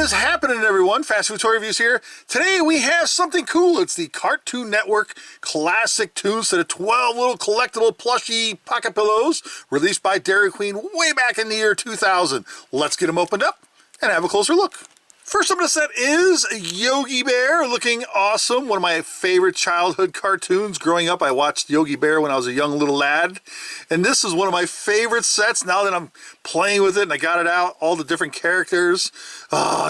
is happening, everyone? Fast Food Toy Reviews here. Today we have something cool. It's the Cartoon Network Classic Toons set of 12 little collectible plushy pocket pillows released by Dairy Queen way back in the year 2000. Let's get them opened up and have a closer look. First up in the set is Yogi Bear, looking awesome. One of my favorite childhood cartoons. Growing up, I watched Yogi Bear when I was a young little lad. And this is one of my favorite sets now that I'm playing with it and I got it out, all the different characters.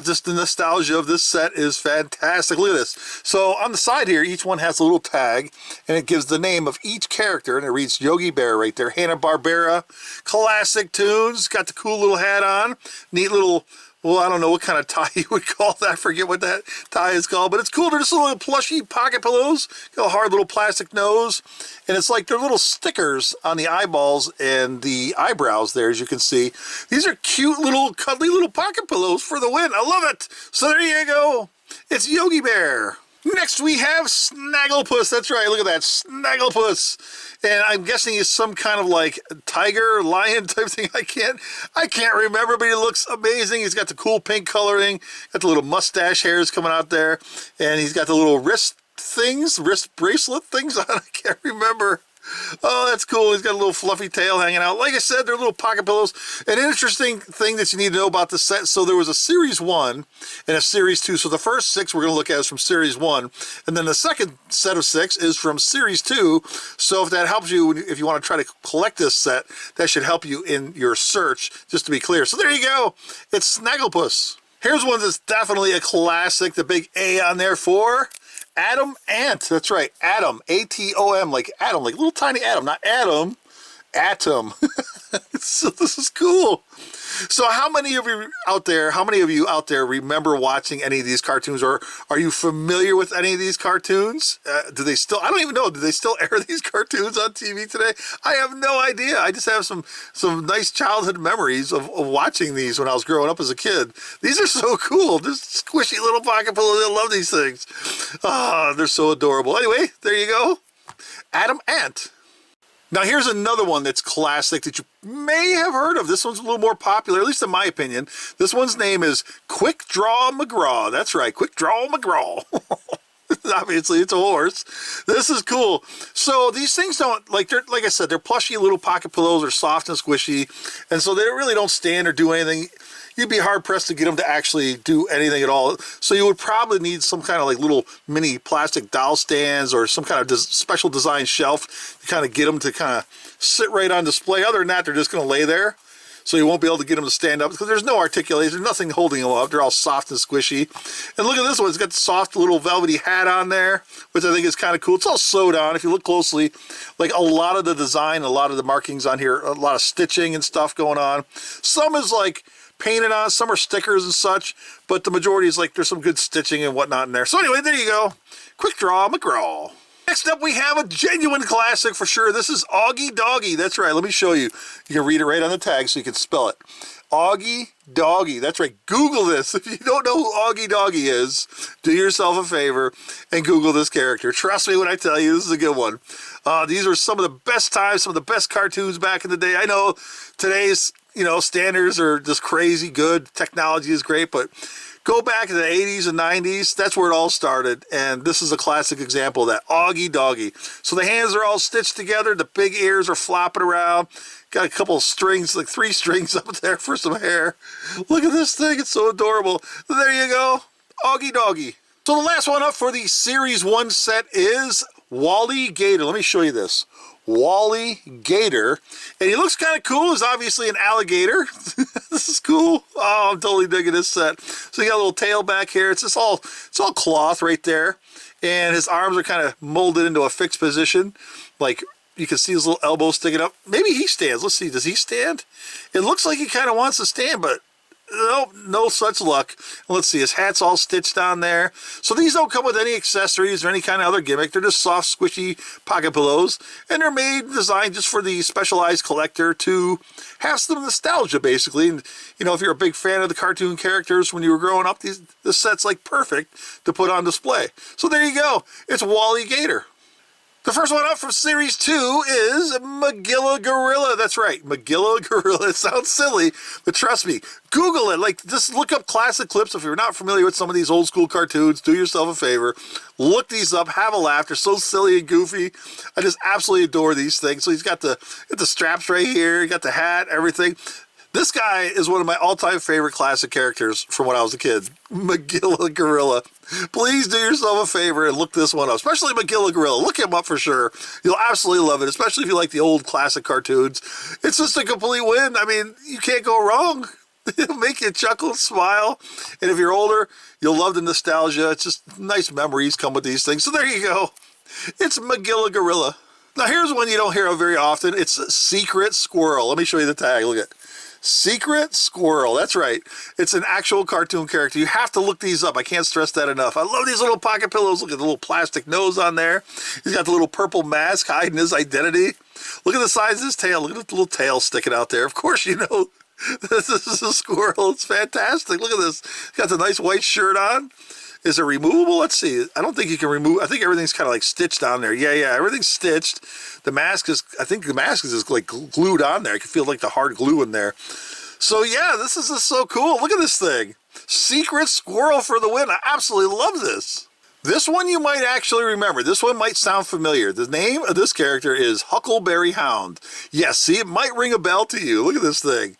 Just the nostalgia of this set is fantastic. Look at this. So on the side here, each one has a little tag and it gives the name of each character and it reads Yogi Bear right there. Hanna-Barbera, Classic Toons, got the cool little hat on. Neat little, well, I don't know what kind of tie you would call that. I forget what that tie is called, but it's cool. They're just little plushy pocket pillows. Got a hard little plastic nose, and it's like they're little stickers on the eyeballs and the eyebrows there, as you can see. These are cute little, cuddly little pocket pillows for the win. I love it. So there you go. It's Yogi Bear. Next we have Snagglepuss. That's right, look at that, Snagglepuss. And I'm guessing he's some kind of like tiger, lion type thing. I can't remember, but he looks amazing. He's got the cool pink coloring, got the little mustache hairs coming out there, and he's got the little wrist bracelet things on. I can't remember. Oh, that's cool. He's got a little fluffy tail hanging out. Like I said, they're little pocket pillows. An interesting thing that you need to know about this set, so there was a Series 1 and a Series 2. So the first 6 we're going to look at is from Series 1. And then the second set of 6 is from Series 2. So if that helps you, if you want to try to collect this set, that should help you in your search, just to be clear. So there you go. It's Snagglepuss. Here's one that's definitely a classic. The big A on there for Atom Ant. That's right, Atom, A-T-O-M, like Atom, like little tiny Atom, not Adam, Atom. So this is cool. So how many of you out there remember watching any of these cartoons, or are you familiar with any of these cartoons? Do they still, I don't even know, do they still air these cartoons on TV today? I have no idea. I just have some nice childhood memories of watching these when I was growing up as a kid. These are so cool. Just squishy little pocket pillows. I love these things. They're so adorable. Anyway, there you go. Atom Ant. Now here's another one that's classic that you may have heard of. This one's a little more popular, at least in my opinion. This one's name is Quick Draw McGraw. That's right, Quick Draw McGraw. Obviously, it's a horse. This is cool. So these things don't, like I said, they're plushy little pocket pillows. They're soft and squishy, and so they really don't stand or do anything. You'd be hard-pressed to get them to actually do anything at all. So you would probably need some kind of like little mini plastic doll stands or some kind of special design shelf to kind of get them to kind of sit right on display. Other than that, they're just going to lay there. So you won't be able to get them to stand up because there's no articulation, there's nothing holding them up. They're all soft and squishy. And look at this one, it's got the soft little velvety hat on there, which I think is kind of cool. It's all sewed on. If you look closely, like a lot of the design, a lot of the markings on here, a lot of stitching and stuff going on. Some is like painted on, some are stickers and such, but the majority is like there's some good stitching and whatnot in there. So anyway, there you go. Quick Draw McGraw. Next up we have a genuine classic for sure. This is Augie Doggy. That's right, let me show you. You can read it right on the tag so you can spell it. Augie Doggy. That's right, Google this. If you don't know who Augie Doggy is, do yourself a favor and Google this character. Trust me when I tell you, this is a good one. These were some of the best times, some of the best cartoons back in the day. I know today's standards are just crazy good. Technology is great, but go back to the 80s and 90s, that's where it all started. And this is a classic example of that, Augie Doggy. So the hands are all stitched together, the big ears are flopping around. Got a couple of strings, like 3 strings up there for some hair. Look at this thing, it's so adorable. There you go, Augie Doggy. So the last one up for the Series 1 set is Wally Gator. Let me show you this. Wally Gator, and he looks kind of cool. He's obviously an alligator. This is cool. Oh, I'm totally digging this set. So you got a little tail back here. It's all cloth right there, and his arms are kind of molded into a fixed position. Like you can see his little elbows sticking up. Maybe he stands. Let's see. Does he stand? It looks like he kind of wants to stand, but nope, no such luck. Let's see, his hat's all stitched on there. So these don't come with any accessories or any kind of other gimmick. They're just soft, squishy pocket pillows. And they're designed just for the specialized collector to have some nostalgia, basically. And, if you're a big fan of the cartoon characters when you were growing up, this set's like perfect to put on display. So there you go. It's Wally Gator. The first one up from Series 2 is Magilla Gorilla. That's right, Magilla Gorilla. It sounds silly, but trust me, Google it. Like, just look up classic clips. If you're not familiar with some of these old school cartoons, do yourself a favor. Look these up, have a laugh. They're so silly and goofy. I just absolutely adore these things. So he's got the straps right here. He got the hat, everything. This guy is one of my all-time favorite classic characters from when I was a kid. Magilla Gorilla. Please do yourself a favor and look this one up, especially Magilla Gorilla. Look him up for sure. You'll absolutely love it, especially if you like the old classic cartoons. It's just a complete win. I mean, you can't go wrong. It'll make you chuckle, smile, and if you're older, you'll love the nostalgia. It's just nice memories come with these things. So there you go. It's Magilla Gorilla. Now here's one you don't hear of very often. It's Secret Squirrel. Let me show you the tag. Look at it. Secret Squirrel. That's right. It's an actual cartoon character. You have to look these up. I can't stress that enough. I love these little pocket pillows. Look at the little plastic nose on there. He's got the little purple mask hiding his identity. Look at the size of his tail. Look at the little tail sticking out there. Of course, you know, this is a squirrel. It's fantastic. Look at this. He's got the nice white shirt on. Is it removable? Let's see. I don't think you can remove. I think everything's kind of like stitched on there. Yeah, everything's stitched. The mask is, I think the mask is just like glued on there. I can feel like the hard glue in there. So yeah, this is just so cool. Look at this thing. Secret Squirrel for the win. I absolutely love this. This one you might actually remember. This one might sound familiar. The name of this character is Huckleberry Hound. Yes, see, it might ring a bell to you. Look at this thing.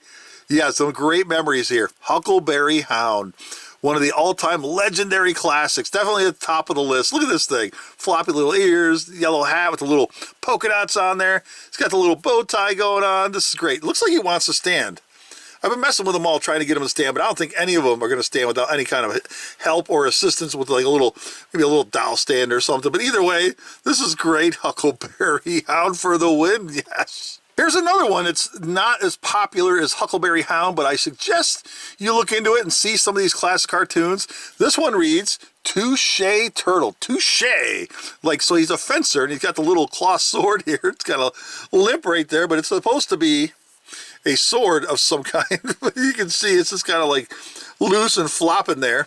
Yeah, some great memories here. Huckleberry Hound. One of the all-time legendary classics. Definitely at the top of the list. Look at this thing. Floppy little ears, yellow hat with the little polka dots on there. It's got the little bow tie going on. This is great. Looks like he wants to stand. I've been messing with them all, trying to get him to stand, but I don't think any of them are going to stand without any kind of help or assistance with like a little, maybe a little dowel stand or something. But either way, this is great. Huckleberry Hound for the win. Yes. Here's another one. It's not as popular as Huckleberry Hound, but I suggest you look into it and see some of these classic cartoons. This one reads Touche Turtle. Touche. Like, so he's a fencer and he's got the little cloth sword here. It's got a limp right there, but it's supposed to be a sword of some kind. You can see it's just kind of like loose and flopping there.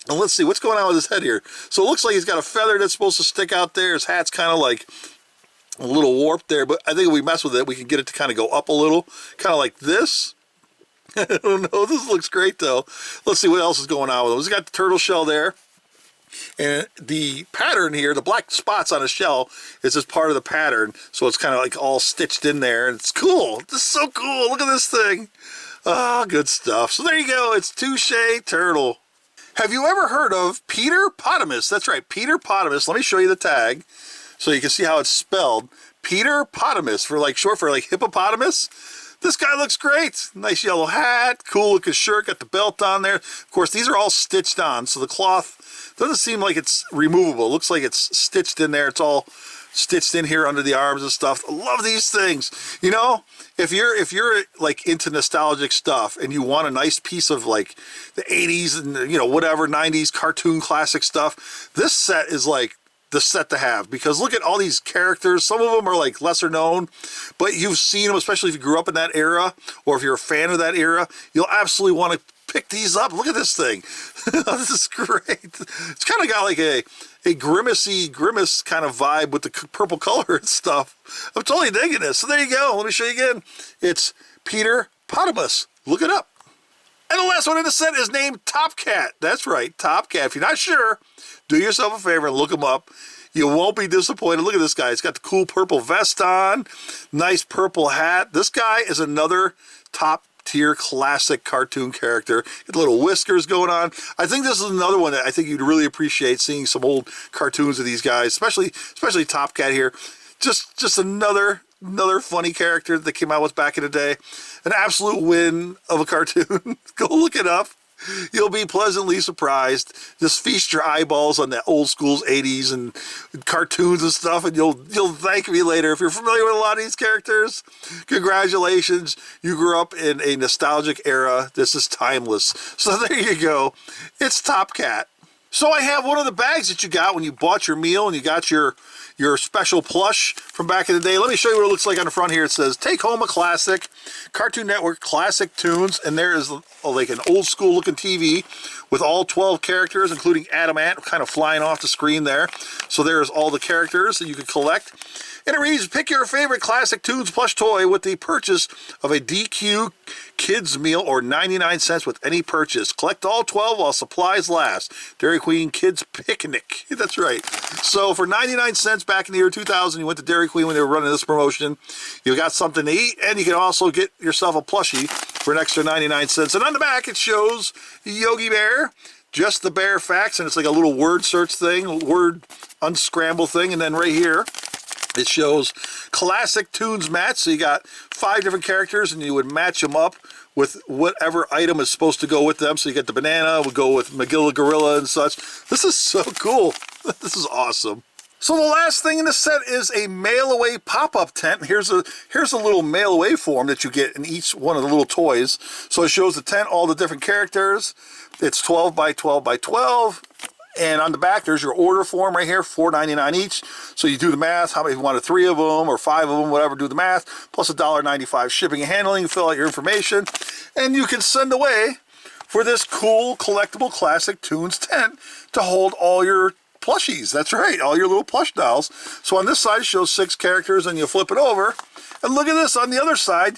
And let's see what's going on with his head here. So it looks like he's got a feather that's supposed to stick out there. His hat's kind of like a little warped there, but I think if we mess with it, we can get it to kind of go up a little, kind of like this. I don't know. This looks great though. Let's see what else is going on with him. He's got the turtle shell there. And the pattern here, the black spots on his shell, is just part of the pattern. So it's kind of like all stitched in there. And it's cool. This is so cool. Look at this thing. Ah, good stuff. So there you go. It's Touche Turtle. Have you ever heard of Peter Pamus? That's right, Peter Pamus. Let me show you the tag so you can see how it's spelled. Peter Pamus, for like short for like hippopotamus. This guy looks great. Nice yellow hat, cool looking shirt, got the belt on there. Of course, these are all stitched on, so the cloth doesn't seem like it's removable. It looks like it's stitched in there. It's all stitched in here under the arms and stuff. I love these things. You know, if you're like into nostalgic stuff and you want a nice piece of like the 80s and, you know, whatever 90s cartoon classic stuff, this set is like the set to have, because look at all these characters. Some of them are like lesser known, but you've seen them, especially if you grew up in that era or if you're a fan of that era. You'll absolutely want to pick these up. Look at this thing. This is great. It's kind of got like a grimace kind of vibe with the purple color and stuff. I'm totally digging this. So there you go. Let me show you again. It's Peter Pamus. Look it up. And the last one in the set is named Top Cat. That's right, Top Cat. If you're not sure, do yourself a favor and look him up. You won't be disappointed. Look at this guy. He's got the cool purple vest on, nice purple hat. This guy is another top-tier classic cartoon character. Got little whiskers going on. I think this is another one that I think you'd really appreciate, seeing some old cartoons of these guys, especially Top Cat here. Just another funny character that came out with back in the day. An absolute win of a cartoon. Go look it up. You'll be pleasantly surprised. Just feast your eyeballs on that old school's 80s and cartoons and stuff, and you'll thank me later. If you're familiar with a lot of these characters, congratulations. You grew up in a nostalgic era. This is timeless. So there you go. It's Top Cat. So I have one of the bags that you got when you bought your meal and you got your special plush from back in the day. Let me show you what it looks like on the front here. It says, take home a classic, Cartoon Network classic tunes. And there is like an old school looking TV with all 12 characters, including Adam Ant kind of flying off the screen there. So there's all the characters that you can collect. And it reads, pick your favorite classic Toons plush toy with the purchase of a DQ Kids Meal or 99 cents with any purchase. Collect all 12 while supplies last. Dairy Queen Kids Picnic. That's right. So for 99 cents back in the year 2000, you went to Dairy Queen when they were running this promotion. You got something to eat, and you can also get yourself a plushie for an extra 99 cents. And on the back, it shows Yogi Bear, just the bear facts, and it's like a little word search thing, word unscramble thing. And then right here, it shows classic Toons match. So you got 5 different characters, and you would match them up with whatever item is supposed to go with them. So you get the banana, would go with Magilla Gorilla and such. This is so cool. This is awesome. So the last thing in the set is a mail-away pop-up tent. Here's a little mail-away form that you get in each one of the little toys. So it shows the tent, all the different characters. It's 12 by 12 by 12. And on the back, there's your order form right here, $4.99 each. So you do the math, how many, if you wanted 3 of them or 5 of them, whatever, do the math, plus $1.95 shipping and handling, you fill out your information, and you can send away for this cool collectible classic Toons tent to hold all your plushies. That's right, all your little plush dolls. So on this side, it shows 6 characters, and you flip it over, and look at this, on the other side,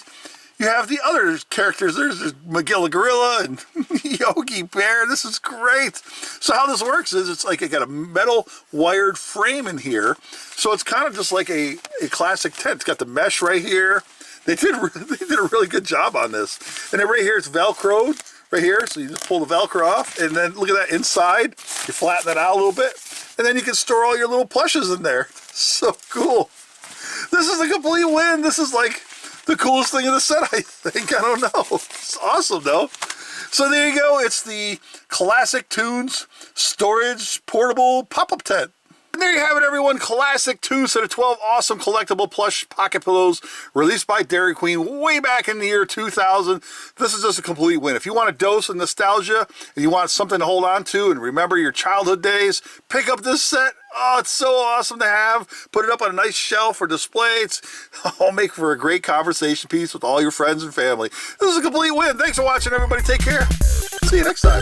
you have the other characters. There's Magilla Gorilla and Yogi Bear. This is great. So how this works is it's like it got a metal wired frame in here. So it's kind of just like a classic tent. It's got the mesh right here. They did a really good job on this. And then right here it's Velcroed right here. So you just pull the Velcro off, and then look at that inside. You flatten that out a little bit, and then you can store all your little plushes in there. So cool. This is a complete win. This is like the coolest thing in the set, I think. I don't know. It's awesome, though. So there you go. It's the classic Toons storage portable pop-up tent. And there you have it, everyone. Classic Toons set of 12 awesome collectible plush pocket pillows released by Dairy Queen way back in the year 2000. This is just a complete win. If you want a dose of nostalgia and you want something to hold on to and remember your childhood days, pick up this set. Oh, it's so awesome to have. Put it up on a nice shelf or display. It's all make for a great conversation piece with all your friends and family. This is a complete win. Thanks for watching, everybody. Take care. See you next time.